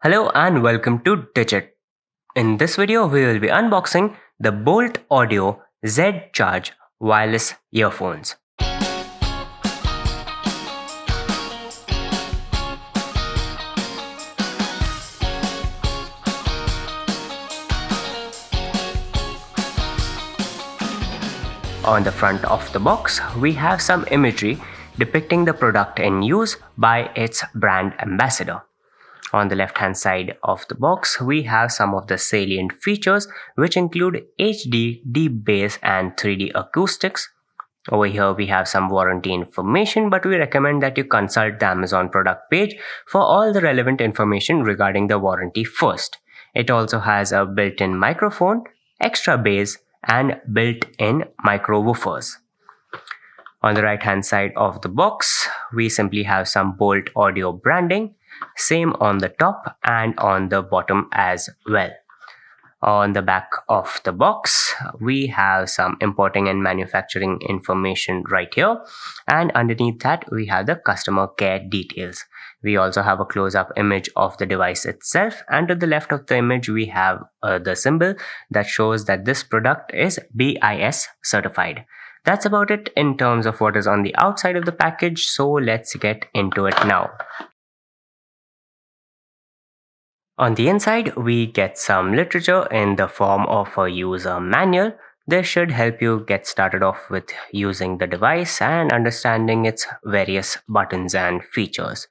Hello and welcome to Digit. In this video, we will be unboxing the Boult Audio Zcharge wireless earphones. On the front of the box, we have some imagery depicting the product in use by its brand ambassador. On the left hand side of the box, we have some of the salient features which include HD, deep bass and 3D acoustics. Over here we have some warranty information, but we recommend that you consult the Amazon product page for all the relevant information regarding the warranty first. It also has a built-in microphone, extra bass and built-in micro woofers. On the right hand side of the box, we simply have some Boult audio branding. Same on the top and on the bottom as well. On the back of the box, we have some importing and manufacturing information right here, and underneath that we have the customer care details. We also have a close-up image of the device itself, and to the left of the image we have the symbol that shows that this product is BIS certified. That's about it in terms of what is on the outside of the package, so let's get into it now. On the inside, we get some literature in the form of a user manual. This should help you get started off with using the device and understanding its various buttons and features.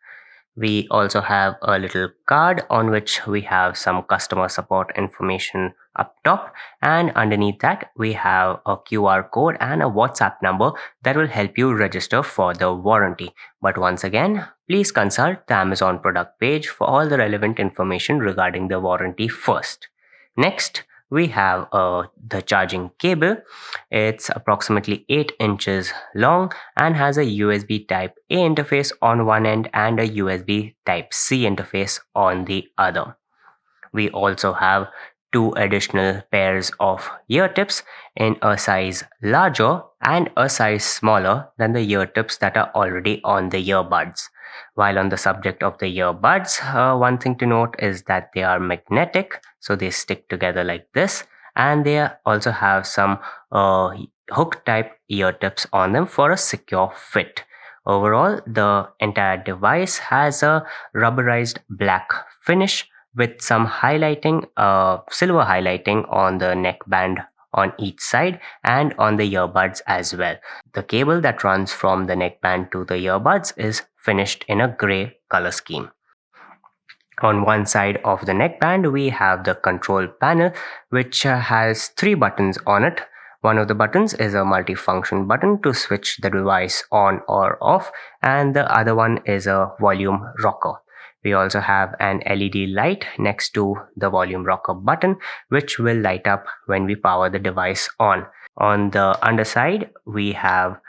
We also have a little card on which we have some customer support information up top, and underneath that we have a QR code and a WhatsApp number that will help you register for the warranty. But once again, please consult the Amazon product page for all the relevant information regarding the warranty first. Next, we have the charging cable. It's approximately 8 inches long and has a USB Type A interface on one end and a USB Type C interface on the other. We also have 2 additional pairs of ear tips in a size larger and a size smaller than the ear tips that are already on the earbuds. While on the subject of the earbuds, one thing to note is that they are magnetic, so they stick together like this, and they also have some hook type ear tips on them for a secure fit. Overall, the entire device has a rubberized black finish with some highlighting, silver highlighting on the neckband on each side and on the earbuds as well. The cable that runs from the neckband to the earbuds is finished in a grey color scheme. On one side of the neckband, we have the control panel, which has 3 buttons on it. One of the buttons is a multifunction button to switch the device on or off, and the other one is a volume rocker. We also have an LED light next to the volume rocker button, which will light up when we power the device on. On the underside, we have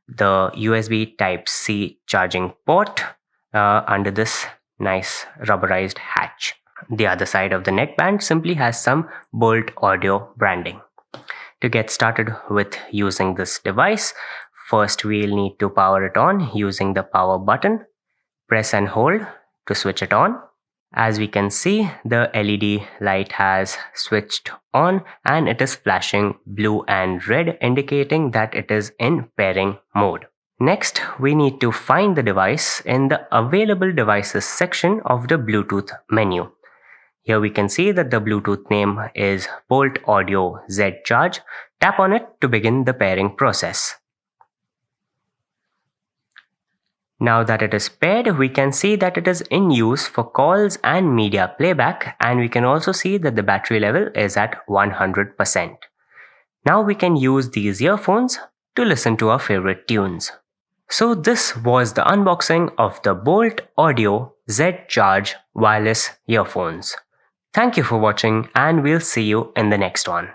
the USB Type C charging port under this nice rubberized hatch. The other side of the neckband simply has some Boult audio branding. To get started with using this device, first we'll need to power it on using the power button. Press and hold to switch it on. As we can see, the LED light has switched on and it is flashing blue and red, indicating that it is in pairing mode. Next, we need to find the device in the available devices section of the Bluetooth menu. Here we can see that the Bluetooth name is Boult Audio Zcharge. Tap on it to begin the pairing process. Now that it is paired, we can see that it is in use for calls and media playback, and we can also see that the battery level is at 100%. Now we can use these earphones to listen to our favorite tunes. So this was the unboxing of the Boult Audio Zcharge wireless earphones. Thank you for watching, and we'll see you in the next one.